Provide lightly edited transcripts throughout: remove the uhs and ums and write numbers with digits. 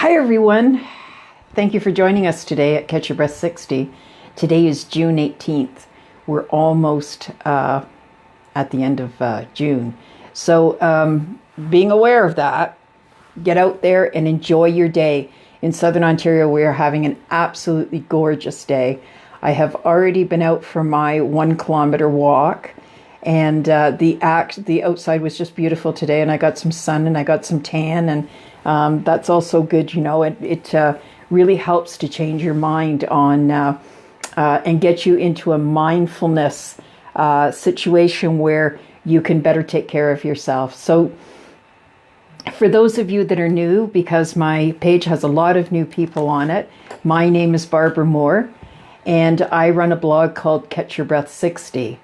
Hi everyone. Thank you for joining us today at Catch Your Breath 60. Today is June 18th. We're almost at the end of June. So being aware of that, get out there and enjoy your day. In Southern Ontario, we are having an absolutely gorgeous day. I have already been out for my 1 kilometer walk, and the outside was just beautiful today, and I got some sun and I got some tan, and that's also good. You know, it really helps to change your mind on and get you into a mindfulness situation where you can better take care of yourself. So for those of you that are new, because my page has a lot of new people on it, my name is Barbara Moore, and I run a blog called Catch Your Breath 60.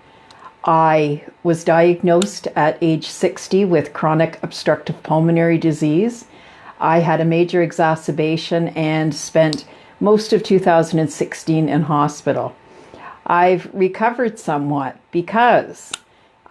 I was diagnosed at age 60 with chronic obstructive pulmonary disease. I had a major exacerbation and spent most of 2016 in hospital. I've recovered somewhat because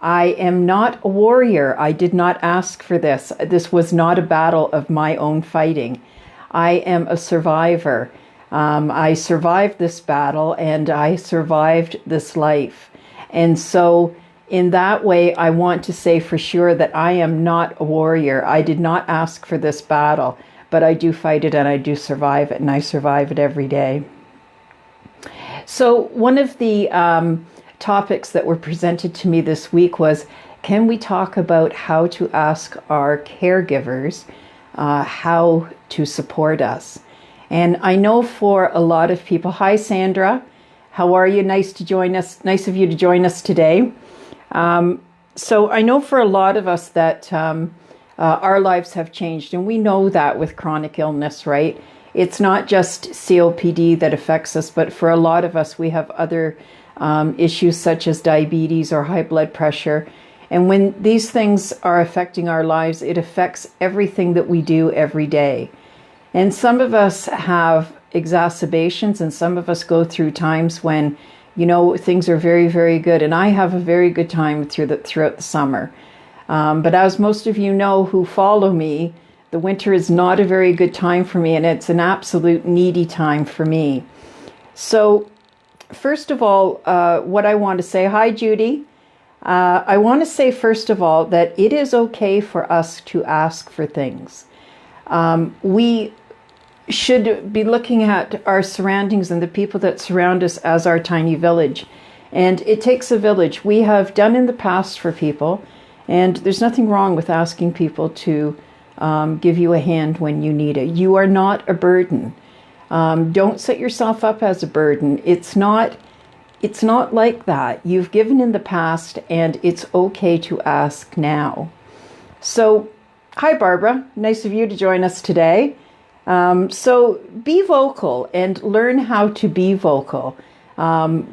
I am not a warrior. I did not ask for this. This was not a battle of my own fighting. I am a survivor. I survived this battle and I survived this life. And so in that way, I want to say for sure that I am not a warrior. I did not ask for this battle, but I do fight it and I do survive it, and I survive it every day. So one of the topics that were presented to me this week was, can we talk about how to ask our caregivers how to support us? And I know for a lot of people, hi Sandra, how are you? Nice to join us. Nice of you to join us today. So I know for a lot of us that our lives have changed, and we know that with chronic illness, right? It's not just COPD that affects us, but for a lot of us, we have other issues such as diabetes or high blood pressure. And when these things are affecting our lives, it affects everything that we do every day. And some of us have exacerbations, and some of us go through times when, you know, things are very, very good. And I have a very good time throughout the summer. But as most of you know who follow me, the winter is not a very good time for me, and it's an absolute needy time for me. So first of all, what I want to say, hi Judy. I want to say first of all that it is okay for us to ask for things. We should be looking at our surroundings and the people that surround us as our tiny village. And it takes a village. We have done in the past for people, and there's nothing wrong with asking people to give you a hand when you need it. You are not a burden. Don't set yourself up as a burden. It's not like that. You've given in the past, and it's okay to ask now. So, hi Barbara. Nice of you to join us today. So be vocal and learn how to be vocal,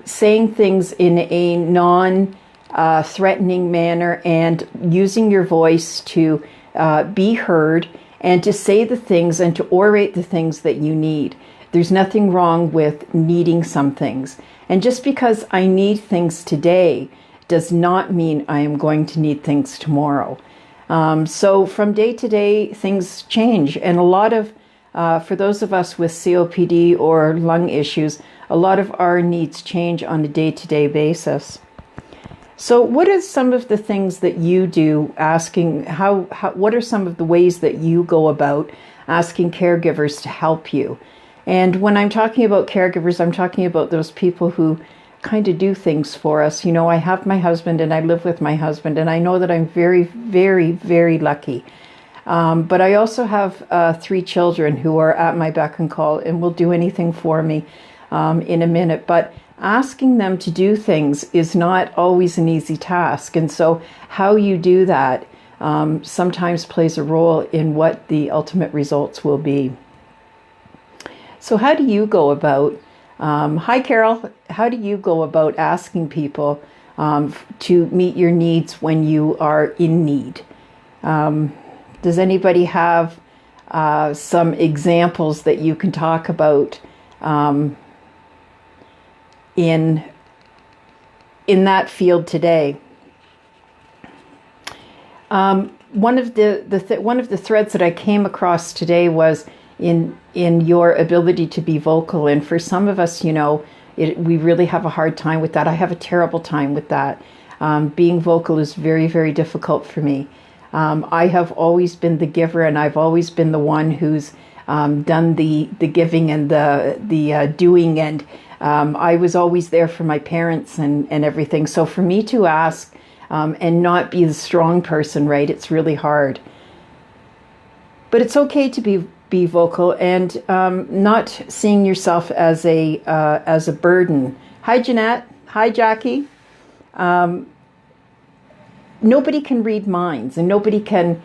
saying things in a non-threatening manner and using your voice to be heard and to say the things and to orate the things that you need. There's nothing wrong with needing some things. And just because I need things today does not mean I am going to need things tomorrow. So from day to day, things change. And a lot of for those of us with COPD or lung issues, a lot of our needs change on a day-to-day basis. So what are some of the things that you do asking, what are some of the ways that you go about asking caregivers to help you? And when I'm talking about caregivers, I'm talking about those people who kind of do things for us. You know, I have my husband and I live with my husband, and I know that I'm very, very, very lucky. But I also have 3 children who are at my beck and call and will do anything for me in a minute. But asking them to do things is not always an easy task. And so how you do that sometimes plays a role in what the ultimate results will be. So how do you go about, hi Carol, how do you go about asking people to meet your needs when you are in need? Does anybody have some examples that you can talk about in that field today? One of the threads that I came across today was in your ability to be vocal. And for some of us, we really have a hard time with that. I have a terrible time with that. Being vocal is very, very difficult for me. I have always been the giver, and I've always been the one who's done the giving and the doing, and I was always there for my parents and everything. So for me to ask and not be the strong person, right, it's really hard. But it's okay to be vocal and not seeing yourself as a burden. Hi, Jeanette. Hi, Jackie. Nobody can read minds, and nobody can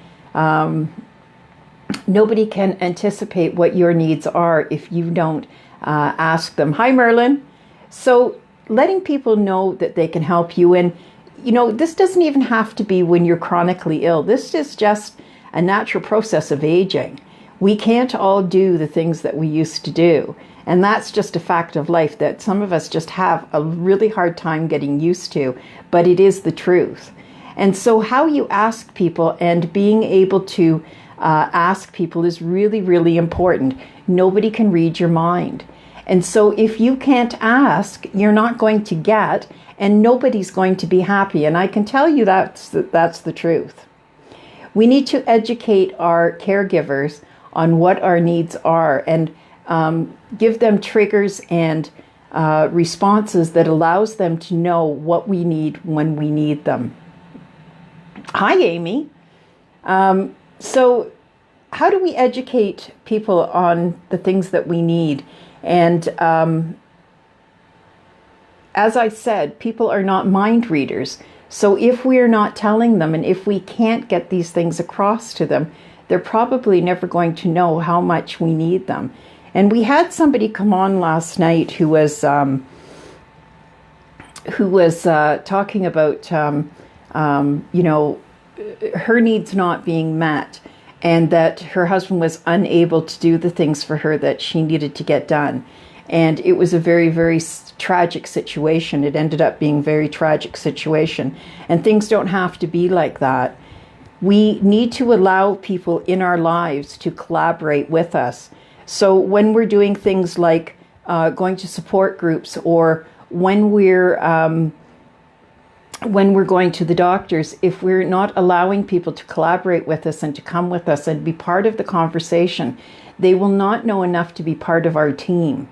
anticipate what your needs are if you don't ask them. Hi, Merlin. So letting people know that they can help you, and this doesn't even have to be when you're chronically ill. This is just a natural process of aging. We can't all do the things that we used to do. And that's just a fact of life that some of us just have a really hard time getting used to, but it is the truth. And so how you ask people and being able to ask people is really, really important. Nobody can read your mind. And so if you can't ask, you're not going to get, and nobody's going to be happy. And I can tell you that's the truth. We need to educate our caregivers on what our needs are and give them triggers and responses that allows them to know what we need when we need them. Hi, Amy. So how do we educate people on the things that we need? And as I said, people are not mind readers. So if we're not telling them, and if we can't get these things across to them, they're probably never going to know how much we need them. And we had somebody come on last night who was talking about her needs not being met, and that her husband was unable to do the things for her that she needed to get done. And it was a very, very tragic situation. It ended up being a very tragic situation. And things don't have to be like that. We need to allow people in our lives to collaborate with us. So when we're doing things like going to support groups, or when we're going to the doctors, if we're not allowing people to collaborate with us and to come with us and be part of the conversation, they will not know enough to be part of our team.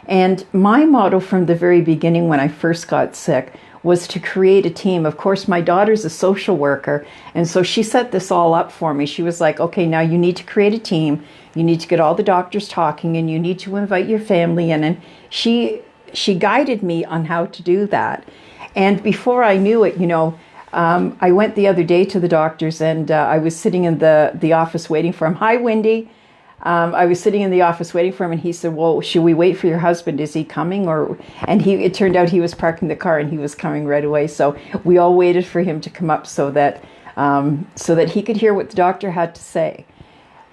And my motto from the very beginning when I first got sick was to create a team. Of course, my daughter's a social worker, and so she set this all up for me. She was like, okay, now you need to create a team. You need to get all the doctors talking, and you need to invite your family in. And she guided me on how to do that. And before I knew it, I went the other day to the doctors, and I was sitting in the office waiting for him. Hi, Wendy. I was sitting in the office waiting for him, and he said, well, should we wait for your husband? Is he coming? And it turned out he was parking the car, and he was coming right away. So we all waited for him to come up so that he could hear what the doctor had to say.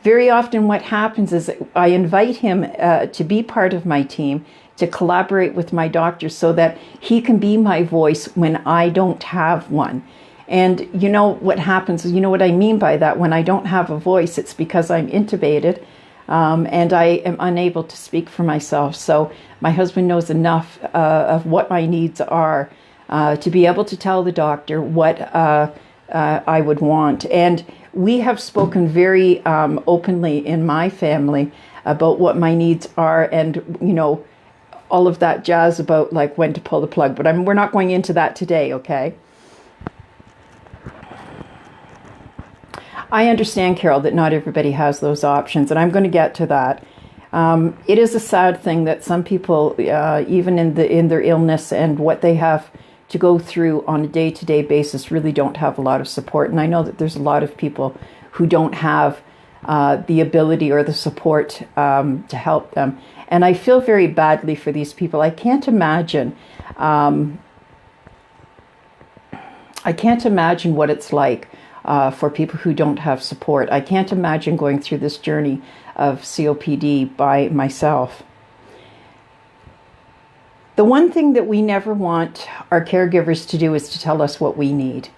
Very often what happens is I invite him to be part of my team, to collaborate with my doctor so that he can be my voice when I don't have one. And what happens is, what I mean by that, when I don't have a voice, it's because I'm intubated and I am unable to speak for myself. So my husband knows enough of what my needs are to be able to tell the doctor what I would want. And we have spoken very openly in my family about what my needs are, and all of that jazz about like when to pull the plug. But we're not going into that today, okay? I understand, Carol, that not everybody has those options, and I'm going to get to that. It is a sad thing that some people, even in their illness and what they have to go through on a day-to-day basis, really don't have a lot of support. And I know that there's a lot of people who don't have the ability or the support to help them. And I feel very badly for these people. I can't imagine what it's like for people who don't have support. I can't imagine going through this journey of COPD by myself. The one thing that we never want our caregivers to do is to tell us what we need.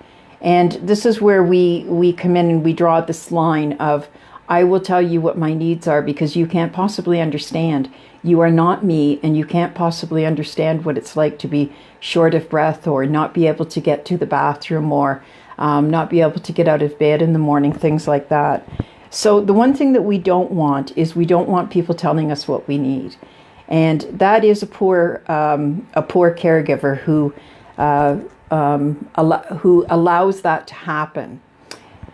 And this is where we come in and we draw this line of, I will tell you what my needs are because you can't possibly understand. You are not me, and you can't possibly understand what it's like to be short of breath or not be able to get to the bathroom or not be able to get out of bed in the morning, things like that. So the one thing that we don't want is we don't want people telling us what we need. And that is a poor caregiver who allows that to happen.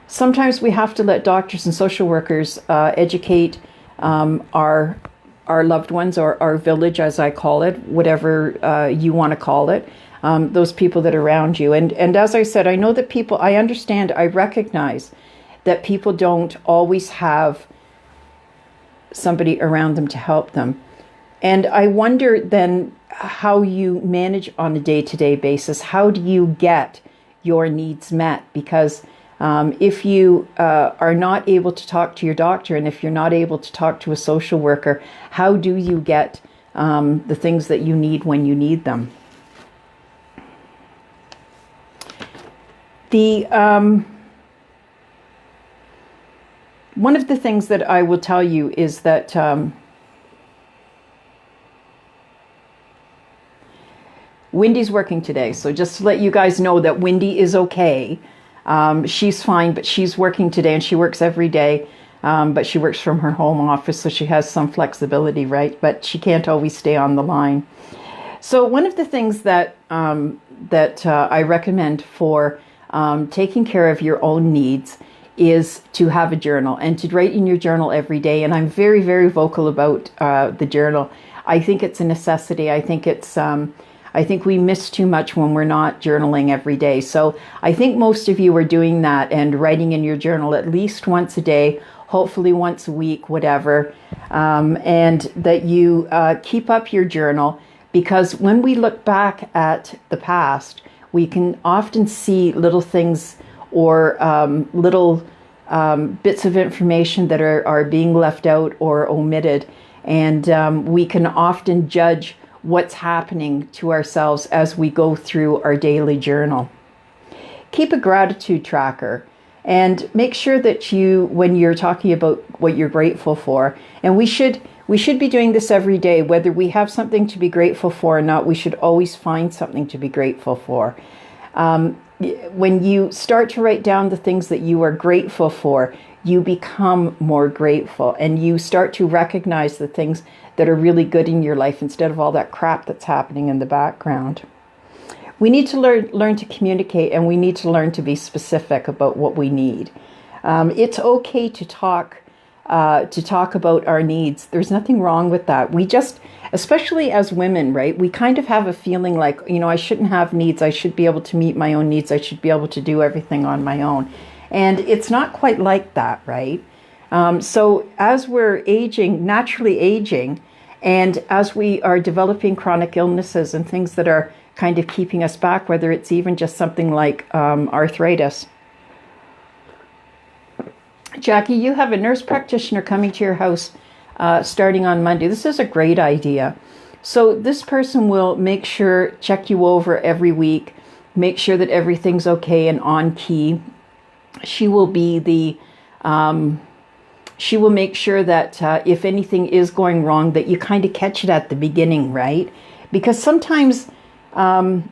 Sometimes we have to let doctors and social workers educate our loved ones, or our village, as I call it, whatever you want to call it, those people that are around you. And as I said, I know that people, I understand, I recognize that people don't always have somebody around them to help them. And I wonder then how you manage on a day-to-day basis. How do you get your needs met? Because if you are not able to talk to your doctor, and if you're not able to talk to a social worker, how do you get the things that you need when you need them? One of the things that I will tell you is that Wendy's working today. So just to let you guys know that Wendy is okay. She's fine, but she's working today, and she works every day. But she works from her home office, so she has some flexibility, right? But she can't always stay on the line. So one of the things that I recommend for taking care of your own needs is to have a journal and to write in your journal every day. And I'm very, very vocal about the journal. I think it's a necessity. I think we miss too much when we're not journaling every day. So I think most of you are doing that and writing in your journal at least once a day, hopefully once a week, whatever, and that you keep up your journal, because when we look back at the past, we can often see little things or little bits of information that are being left out or omitted, and we can often judge what's happening to ourselves as we go through our daily journal. Keep a gratitude tracker and make sure that you, when you're talking about what you're grateful for, and we should be doing this every day, whether we have something to be grateful for or not, we should always find something to be grateful for. When you start to write down the things that you are grateful for, you become more grateful, and you start to recognize the things that are really good in your life instead of all that crap that's happening in the background. We need to learn to communicate, and we need to learn to be specific about what we need. It's okay to talk about our needs. There's nothing wrong with that. We just, especially as women, right? We kind of have a feeling like, I shouldn't have needs. I should be able to meet my own needs. I should be able to do everything on my own. And it's not quite like that, right? So as we're aging, naturally aging, and as we are developing chronic illnesses and things that are kind of keeping us back, whether it's even just something like arthritis. Jackie, you have a nurse practitioner coming to your house starting on Monday. This is a great idea. So this person will check you over every week, make sure that everything's okay and on key. She will be she will make sure that if anything is going wrong, that you kind of catch it at the beginning, right? Because sometimes some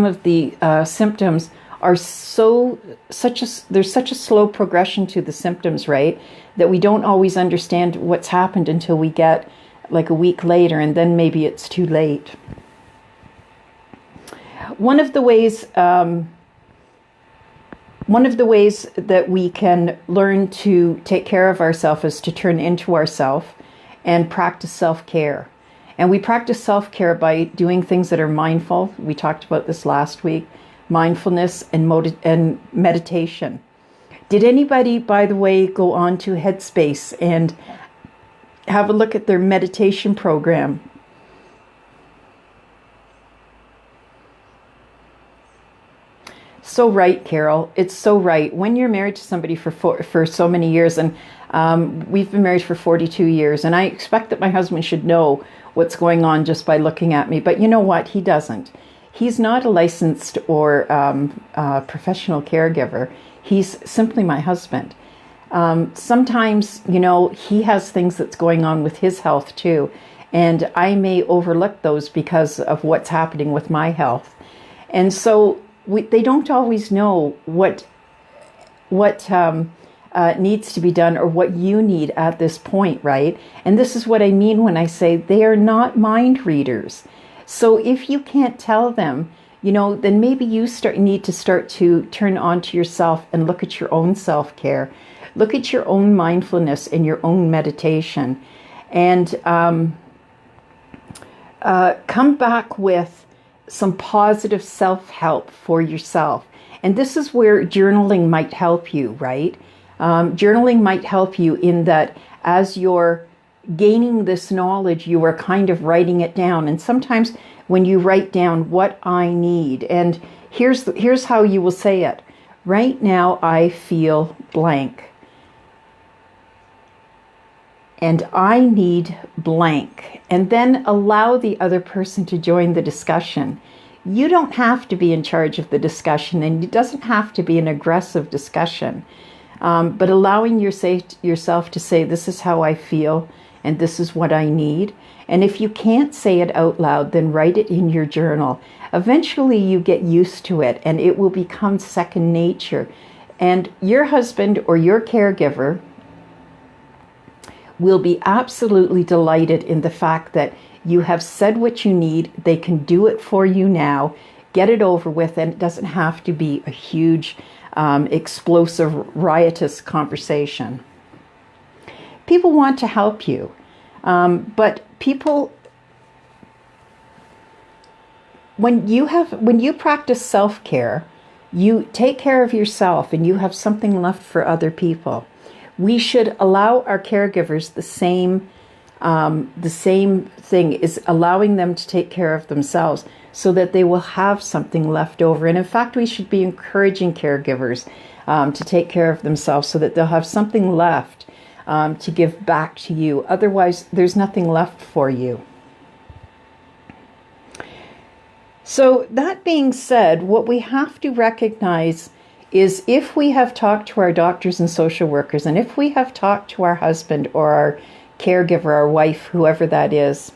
of the symptoms are there's such a slow progression to the symptoms, right? That we don't always understand what's happened until we get like a week later, and then maybe it's too late. One of the ways that we can learn to take care of ourselves is to turn into ourselves and practice self-care. And we practice self-care by doing things that are mindful. We talked about this last week. Mindfulness and meditation. Did anybody, by the way, go on to Headspace and have a look at their meditation program? So right, Carol. It's so right. When you're married to somebody for so many years, and we've been married for 42 years, and I expect that my husband should know what's going on just by looking at me. But you know what? He doesn't. He's not a licensed or professional caregiver. He's simply my husband. Sometimes, he has things that's going on with his health too. And I may overlook those because of what's happening with my health. And so they don't always know what needs to be done or what you need at this point, right? And this is what I mean when I say they are not mind readers. So if you can't tell them, then maybe you need to start to turn on to yourself and look at your own self-care. Look at your own mindfulness and your own meditation. And come back with some positive self-help for yourself. And this is where journaling might help you, right? Journaling might help you in that as you're gaining this knowledge, you are kind of writing it down. And sometimes when you write down what I need, and here's how you will say it. Right now I feel blank. And I need blank. And then allow the other person to join the discussion. You don't have to be in charge of the discussion, and it doesn't have to be an aggressive discussion. But allowing yourself to say, this is how I feel, and this is what I need. And if you can't say it out loud, then write it in your journal. Eventually you get used to it, and it will become second nature. And your husband or your caregiver will be absolutely delighted in the fact that you have said what you need. They can do it for you now. Get it over with, and it doesn't have to be a huge, explosive, riotous conversation. People want to help you, but people, when you practice self-care, you take care of yourself, and you have something left for other people. We should allow our caregivers the same thing, is allowing them to take care of themselves so that they will have something left over. And in fact, we should be encouraging caregivers to take care of themselves so that they'll have something left to give back to you. Otherwise, there's nothing left for you. So that being said, what we have to recognize is if we have talked to our doctors and social workers, and if we have talked to our husband or our caregiver, our wife, whoever that is,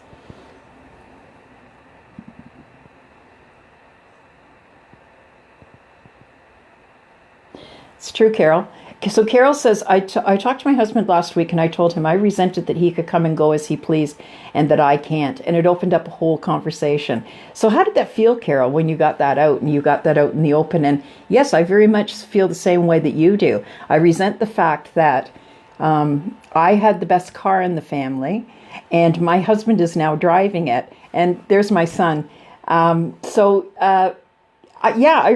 it's true, Carol. So Carol says, I talked to my husband last week, and I told him I resented that he could come and go as he pleased and that I can't. And it opened up a whole conversation. So how did that feel, Carol, when you got that out and you got that out in the open? And yes, I very much feel the same way that you do. I resent the fact that I had the best car in the family and my husband is now driving it. And there's my son. I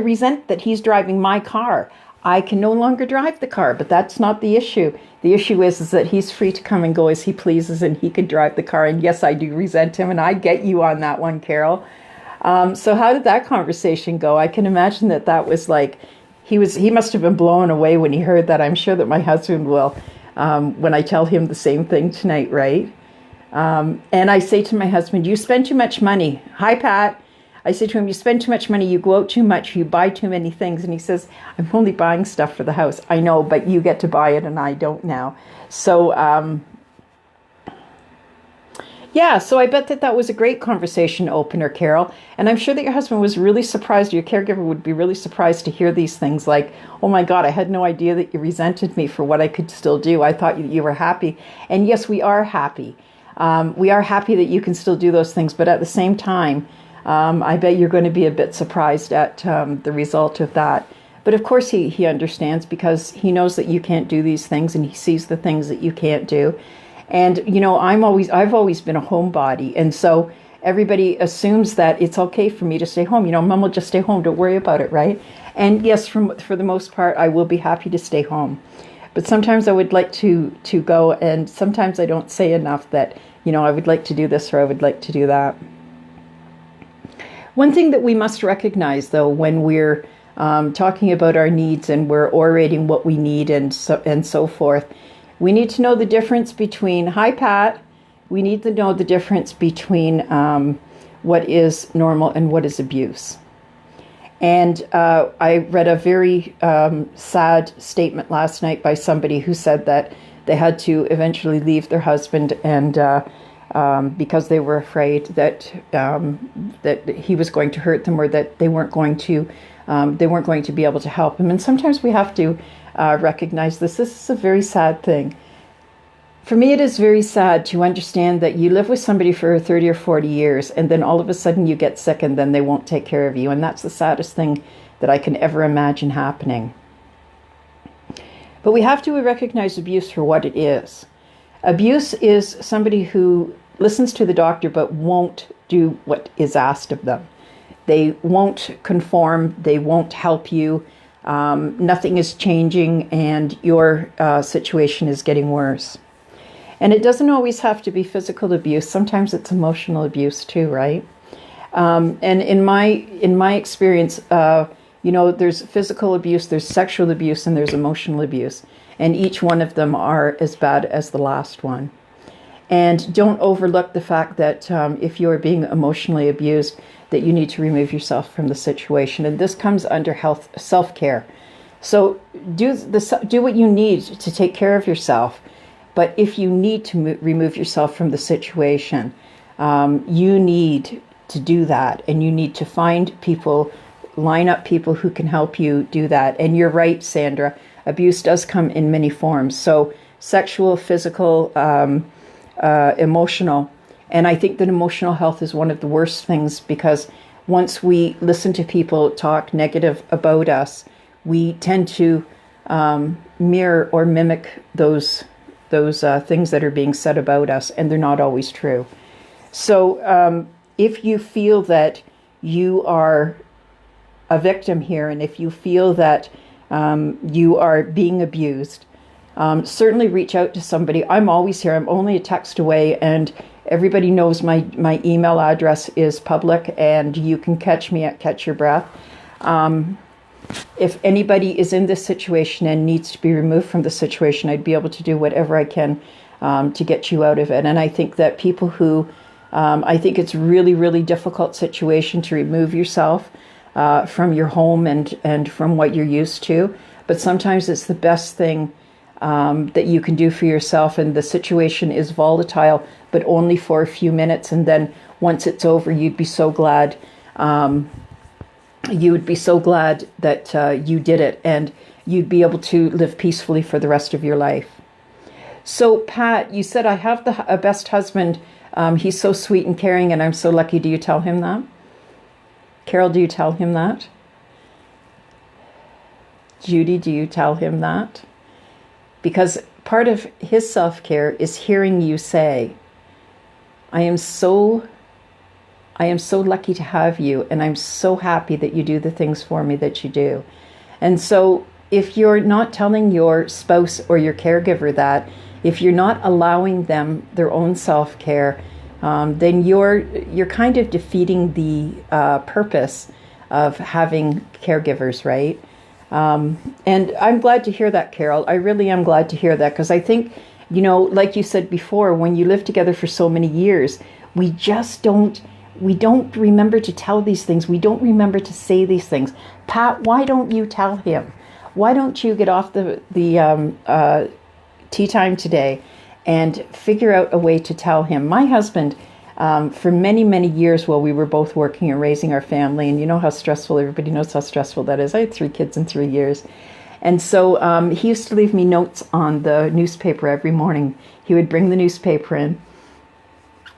resent that he's driving my car. I can no longer drive the car, but that's not the issue. The issue is that he's free to come and go as he pleases, and he can drive the car. And yes, I do resent him, and I get you on that one, Carol. So how did that conversation go? I can imagine that was like, he must have been blown away when he heard that. I'm sure that my husband will, when I tell him the same thing tonight, right? And I say to my husband, you spend too much money. Hi, Pat. I say to him, you spend too much money, you go out too much, you buy too many things. And he says, I'm only buying stuff for the house. I know, but you get to buy it and I don't now. So, so I bet that was a great conversation opener, Carol. And I'm sure that your husband was really surprised, your caregiver would be really surprised to hear these things like, oh my God, I had no idea that you resented me for what I could still do. I thought you were happy. And yes, we are happy. We are happy that you can still do those things. But at the same time, I bet you're going to be a bit surprised at the result of that. But of course he understands, because he knows that you can't do these things, and he sees the things that you can't do. And, I've always been a homebody. And so everybody assumes that it's okay for me to stay home. Mom will just stay home. Don't worry about it, right? And yes, for the most part, I will be happy to stay home. But sometimes I would like to go, and sometimes I don't say enough that, I would like to do this or I would like to do that. One thing that we must recognize, though, when we're talking about our needs and we're orating what we need and so forth, we need to know the difference between, hi, Pat, we need to know the difference between what is normal and what is abuse. And I read a very sad statement last night by somebody who said that they had to eventually leave their husband, and because they were afraid that that he was going to hurt them, or that they weren't going to be able to help him. And sometimes we have to recognize this. This is a very sad thing. For me, it is very sad to understand that you live with somebody for 30 or 40 years, and then all of a sudden you get sick, and then they won't take care of you. And that's the saddest thing that I can ever imagine happening. But we have to recognize abuse for what it is. Abuse is somebody who listens to the doctor but won't do what is asked of them. They won't conform. They won't help you. Nothing is changing, and your situation is getting worse. And it doesn't always have to be physical abuse. Sometimes it's emotional abuse too, right? And in my experience, there's physical abuse, there's sexual abuse, and there's emotional abuse. And each one of them are as bad as the last one. And don't overlook the fact that if you are being emotionally abused, that you need to remove yourself from the situation. And this comes under health, self-care. So do what you need to take care of yourself. But if you need to remove yourself from the situation, you need to do that. And you need to find people, line up people who can help you do that. And you're right, Sandra, abuse does come in many forms. So sexual, physical, emotional. And I think that emotional health is one of the worst things, because once we listen to people talk negative about us, we tend to mirror or mimic those things that are being said about us, and they're not always true. So if you feel that you are a victim here, and if you feel that you are being abused, certainly reach out to somebody. I'm always here. I'm only a text away, and everybody knows my email address is public, and you can catch me at Catch Your Breath. If anybody is in this situation and needs to be removed from the situation, I'd be able to do whatever I can to get you out of it. And I think that people who, I think it's really, really difficult situation to remove yourself from your home and from what you're used to. But sometimes it's the best thing that you can do for yourself. And the situation is volatile, but only for a few minutes. And then once it's over, you'd be so glad. You would be so glad that you did it, and you'd be able to live peacefully for the rest of your life. So, Pat, you said, I have the best husband. He's so sweet and caring, and I'm so lucky. Do you tell him that? Carol, do you tell him that? Judy, do you tell him that? Because part of his self-care is hearing you say, I am so lucky to have you, and I'm so happy that you do the things for me that you do. And so if you're not telling your spouse or your caregiver that, if you're not allowing them their own self-care, then you're kind of defeating the purpose of having caregivers, right? And I'm glad to hear that, Carol. I really am glad to hear that, because I think, like you said before, when you live together for so many years, we don't remember to tell these things. We don't remember to say these things. Pat, why don't you tell him? Why don't you get off the tea time today and figure out a way to tell him? My husband, for many, many years while we were both working and raising our family, and you know how stressful, everybody knows how stressful that is. I had 3 kids in 3 years. And so he used to leave me notes on the newspaper every morning. He would bring the newspaper in,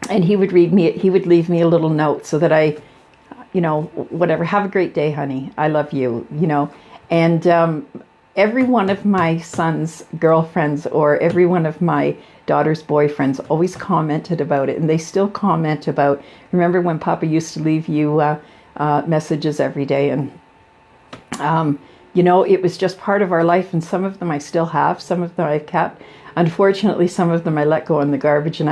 and he would leave me a little note so that I, whatever, have a great day, honey. I love you, And every one of my son's girlfriends or every one of my daughter's boyfriends always commented about it. And they still comment about, remember when Papa used to leave you messages every day? And, it was just part of our life. And some of them I still have. Some of them I've kept. Unfortunately, some of them I let go in the garbage, and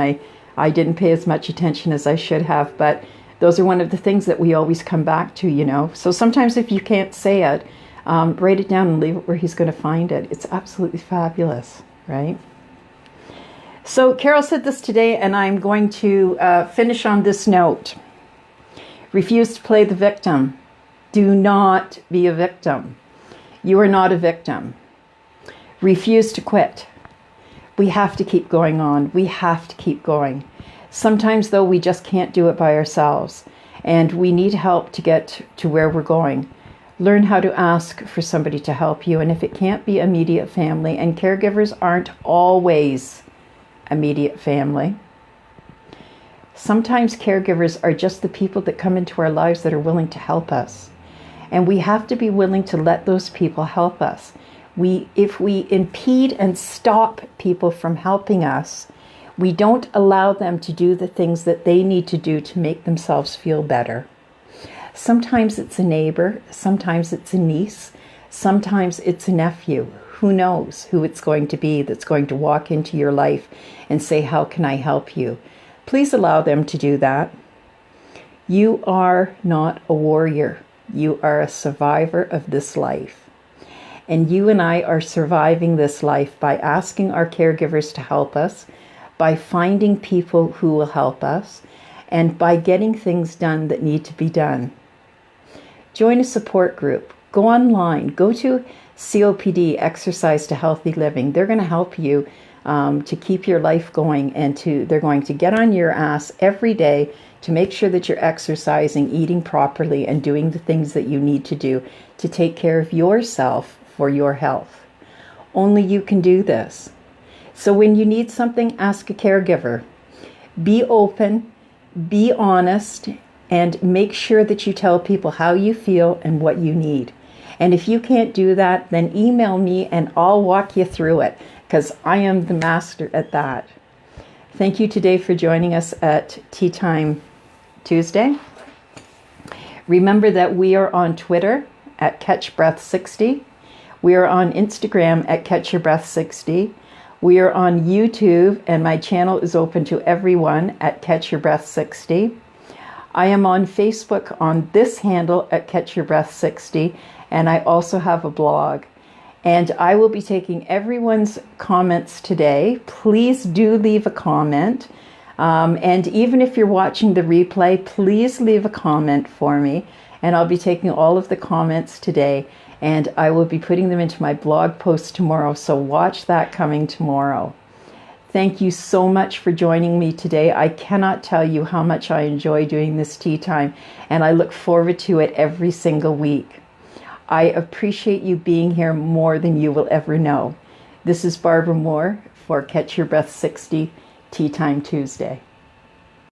I didn't pay as much attention as I should have, but those are one of the things that we always come back to, So sometimes if you can't say it, write it down and leave it where he's going to find it. It's absolutely fabulous, right? So Carol said this today, and I'm going to finish on this note. Refuse to play the victim. Do not be a victim. You are not a victim. Refuse to quit. We have to keep going on. We have to keep going. Sometimes, though, we just can't do it by ourselves, and we need help to get to where we're going. Learn how to ask for somebody to help you, and if it can't be immediate family, and caregivers aren't always immediate family, sometimes caregivers are just the people that come into our lives that are willing to help us. And we have to be willing to let those people help us. If we impede and stop people from helping us, we don't allow them to do the things that they need to do to make themselves feel better. Sometimes it's a neighbor, sometimes it's a niece, sometimes it's a nephew. Who knows who it's going to be that's going to walk into your life and say, how can I help you? Please allow them to do that. You are not a warrior. You are a survivor of this life. And you and I are surviving this life by asking our caregivers to help us, by finding people who will help us, and by getting things done that need to be done. Join a support group. Go online. Go to COPD, Exercise to Healthy Living. They're going to help you to keep your life going, and they're going to get on your ass every day to make sure that you're exercising, eating properly, and doing the things that you need to do to take care of yourself for your health. Only you can do this. So when you need something, ask a caregiver. Be open, be honest, and make sure that you tell people how you feel and what you need. And if you can't do that, then email me and I'll walk you through it, because I am the master at that. Thank you today for joining us at Tea Time Tuesday. Remember that we are on Twitter at CatchBreath60. We are on Instagram at CatchYourBreath60. We are on YouTube, and my channel is open to everyone at CatchYourBreath60. I am on Facebook on this handle at CatchYourBreath60, and I also have a blog. And I will be taking everyone's comments today. Please do leave a comment. And even if you're watching the replay, please leave a comment for me. And I'll be taking all of the comments today, and I will be putting them into my blog post tomorrow. So watch that coming tomorrow. Thank you so much for joining me today. I cannot tell you how much I enjoy doing this tea time, and I look forward to it every single week. I appreciate you being here more than you will ever know. This is Barbara Moore for Catch Your Breath 60 Tea Time Tuesday.